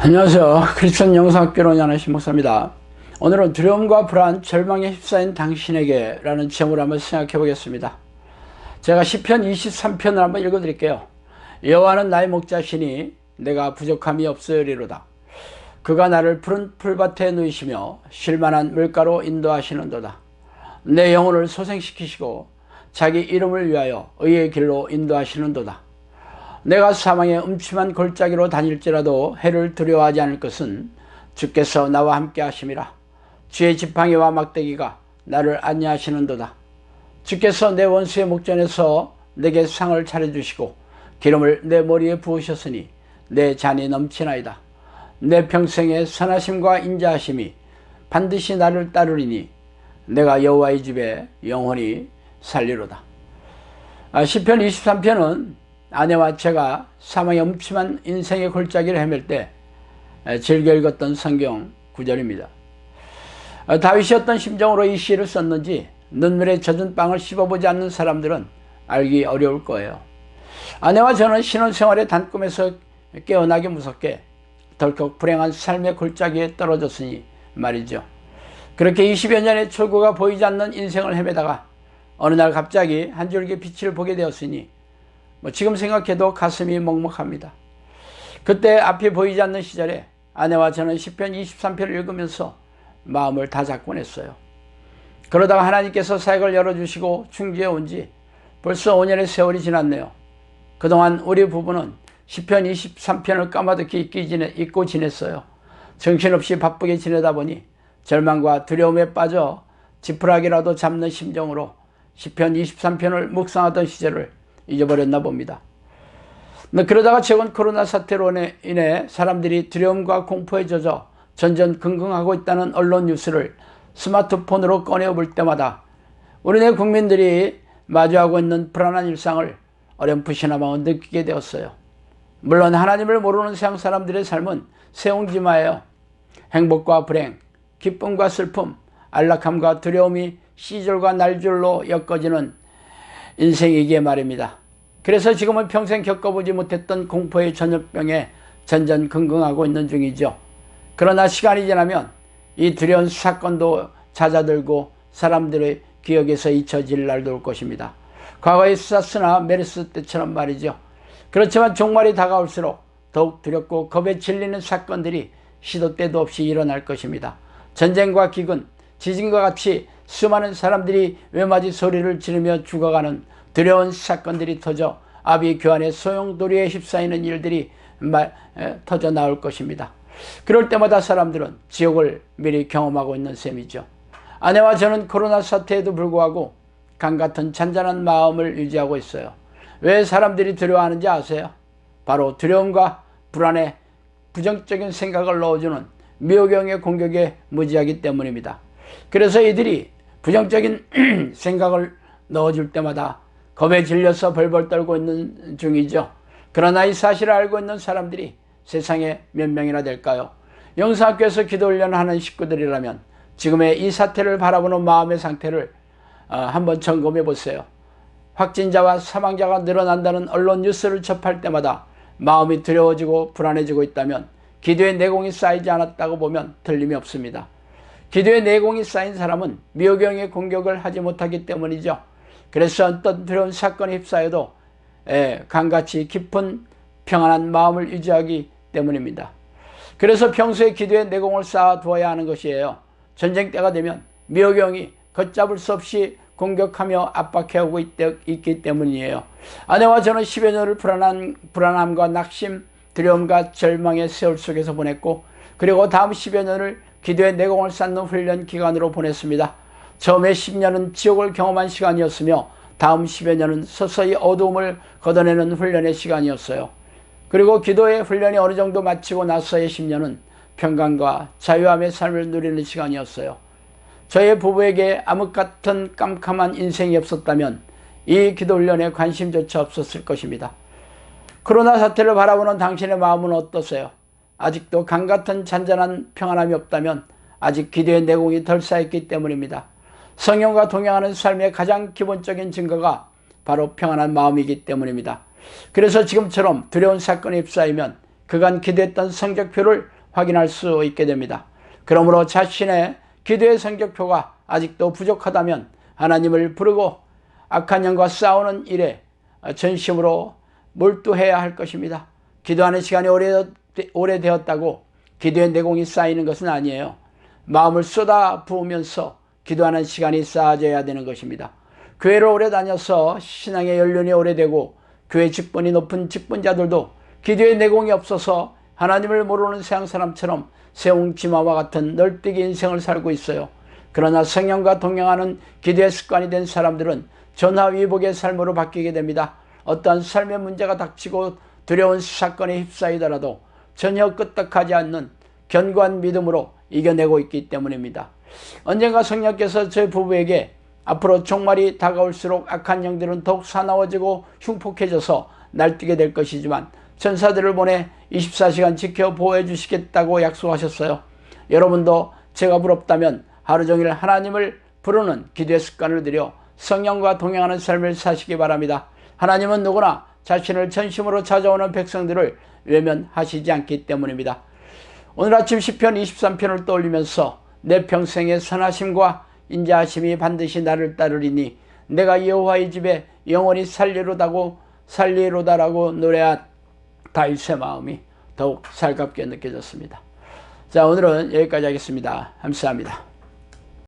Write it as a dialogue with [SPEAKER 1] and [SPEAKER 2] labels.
[SPEAKER 1] 안녕하세요. 크리스천 영상학교로 연하신 목사입니다. 오늘은 두려움과 불안, 절망에 휩싸인 당신에게 라는 제목을 한번 생각해 보겠습니다. 제가 시편 23편을 한번 읽어 드릴게요. 여호와는 나의 목자시니 내가 부족함이 없으리로다. 그가 나를 푸른 풀밭에 누이시며 쉴만한 물가로 인도하시는도다. 내 영혼을 소생시키시고 자기 이름을 위하여 의의 길로 인도하시는도다. 내가 사망의 음침한 골짜기로 다닐지라도 해를 두려워하지 않을 것은 주께서 나와 함께 하심이라. 주의 지팡이와 막대기가 나를 안위하시는도다. 주께서 내 원수의 목전에서 내게 상을 차려주시고 기름을 내 머리에 부으셨으니 내 잔이 넘치나이다. 내 평생의 선하심과 인자하심이 반드시 나를 따르리니 내가 여호와의 집에 영원히 살리로다. 시편 23편은 아내와 제가 사망의 음침한 인생의 골짜기를 헤맬 때 즐겨 읽었던 성경 구절입니다. 다윗이 어떤 심정으로 이 시를 썼는지 눈물에 젖은 빵을 씹어보지 않는 사람들은 알기 어려울 거예요. 아내와 저는 신혼생활의 단꿈에서 깨어나기 무섭게 덜컥 불행한 삶의 골짜기에 떨어졌으니 말이죠. 그렇게 20여 년의 출구가 보이지 않는 인생을 헤매다가 어느 날 갑자기 한 줄기 빛을 보게 되었으니 지금 생각해도 가슴이 먹먹합니다. 그때 앞이 보이지 않는 시절에 아내와 저는 시편 23편을 읽으면서 마음을 다잡곤 했어요. 그러다가 하나님께서 사역을 열어주시고 충주에 온 지 벌써 5년의 세월이 지났네요. 그동안 우리 부부는 시편 23편을 까마득히 잊고 지냈어요. 정신없이 바쁘게 지내다 보니 절망과 두려움에 빠져 지푸라기라도 잡는 심정으로 시편 23편을 묵상하던 시절을 잊어버렸나 봅니다. 그러다가 최근 코로나 사태로 인해 사람들이 두려움과 공포에 젖어 전전긍긍하고 있다는 언론 뉴스를 스마트폰으로 꺼내볼 때마다 우리네 국민들이 마주하고 있는 불안한 일상을 어렴풋이나마 느끼게 되었어요. 물론 하나님을 모르는 세상 사람들의 삶은 세옹지마예요. 행복과 불행, 기쁨과 슬픔, 안락함과 두려움이 시절과 날줄로 엮어지는 인생이기에 말입니다. 그래서 지금은 평생 겪어보지 못했던 공포의 전염병에 전전긍긍하고 있는 중이죠. 그러나 시간이 지나면 이 두려운 사건도 잦아들고 사람들의 기억에서 잊혀질 날도 올 것입니다. 과거의 사스나 메르스 때처럼 말이죠. 그렇지만 종말이 다가올수록 더욱 두렵고 겁에 질리는 사건들이 시도 때도 없이 일어날 것입니다. 전쟁과 기근, 지진과 같이 수많은 사람들이 외마디 소리를 지르며 죽어가는 두려운 사건들이 터져 아비 교환의 소용돌이에 휩싸이는 일들이 터져 나올 것입니다. 그럴 때마다 사람들은 지옥을 미리 경험하고 있는 셈이죠. 아내와 저는 코로나 사태에도 불구하고 강같은 잔잔한 마음을 유지하고 있어요. 왜 사람들이 두려워하는지 아세요? 바로 두려움과 불안에 부정적인 생각을 넣어주는 미호경의 공격에 무지하기 때문입니다. 그래서 이들이 부정적인 생각을 넣어줄 때마다 겁에 질려서 벌벌 떨고 있는 중이죠. 그러나 이 사실을 알고 있는 사람들이 세상에 몇 명이나 될까요? 영상학교에서 기도훈련을 하는 식구들이라면 지금의 이 사태를 바라보는 마음의 상태를 한번 점검해 보세요. 확진자와 사망자가 늘어난다는 언론 뉴스를 접할 때마다 마음이 두려워지고 불안해지고 있다면 기도의 내공이 쌓이지 않았다고 보면 틀림이 없습니다. 기도의 내공이 쌓인 사람은 미호경의 공격을 하지 못하기 때문이죠. 그래서 어떤 두려운 사건에 휩싸여도 강같이 깊은 평안한 마음을 유지하기 때문입니다. 그래서 평소에 기도의 내공을 쌓아두어야 하는 것이에요. 전쟁 때가 되면 미호경이 걷잡을 수 없이 공격하며 압박해오고 있기 때문이에요. 아내와 저는 10여 년을 불안함과 낙심, 두려움과 절망의 세월 속에서 보냈고 그리고 다음 10여 년을 기도의 내공을 쌓는 훈련 기간으로 보냈습니다. 처음에 10년은 지옥을 경험한 시간이었으며 다음 10여 년은 서서히 어두움을 걷어내는 훈련의 시간이었어요. 그리고 기도의 훈련이 어느 정도 마치고 나서의 10년은 평강과 자유함의 삶을 누리는 시간이었어요. 저희 부부에게 암흑 같은 깜깜한 인생이 없었다면 이 기도 훈련에 관심조차 없었을 것입니다. 코로나 사태를 바라보는 당신의 마음은 어떠세요? 아직도 강같은 잔잔한 평안함이 없다면 아직 기도의 내공이 덜 쌓였기 때문입니다. 성령과 동행하는 삶의 가장 기본적인 증거가 바로 평안한 마음이기 때문입니다. 그래서 지금처럼 두려운 사건에 휩싸이면 그간 기도했던 성적표를 확인할 수 있게 됩니다. 그러므로 자신의 기도의 성적표가 아직도 부족하다면 하나님을 부르고 악한 영과 싸우는 일에 전심으로 몰두해야 할 것입니다. 기도하는 시간이 오래되었다고 기도의 내공이 쌓이는 것은 아니에요. 마음을 쏟아 부으면서 기도하는 시간이 쌓아져야 되는 것입니다. 교회를 오래 다녀서 신앙의 연륜이 오래되고 교회 직분이 높은 직분자들도 기도의 내공이 없어서 하나님을 모르는 세상 사람처럼 세웅지마와 같은 널뛰기 인생을 살고 있어요. 그러나 성령과 동행하는 기도의 습관이 된 사람들은 전화위복의 삶으로 바뀌게 됩니다. 어떠한 삶의 문제가 닥치고 두려운 사건에 휩싸이더라도 전혀 끄떡하지 않는 견고한 믿음으로 이겨내고 있기 때문입니다. 언젠가 성령께서 저희 부부에게 앞으로 종말이 다가올수록 악한 영들은 더욱 사나워지고 흉폭해져서 날뛰게 될 것이지만 전사들을 보내 24시간 지켜 보호해 주시겠다고 약속하셨어요. 여러분도 제가 부럽다면 하루 종일 하나님을 부르는 기도의 습관을 들여 성령과 동행하는 삶을 사시기 바랍니다. 하나님은 누구나 자신을 전심으로 찾아오는 백성들을 외면하시지 않기 때문입니다. 오늘 아침 시편 23편을 떠올리면서 내 평생의 선하심과 인자하심이 반드시 나를 따르리니 내가 여호와의 집에 영원히 살리로다라고 노래한 다윗의 마음이 더욱 살갑게 느껴졌습니다. 자, 오늘은 여기까지 하겠습니다. 감사합니다.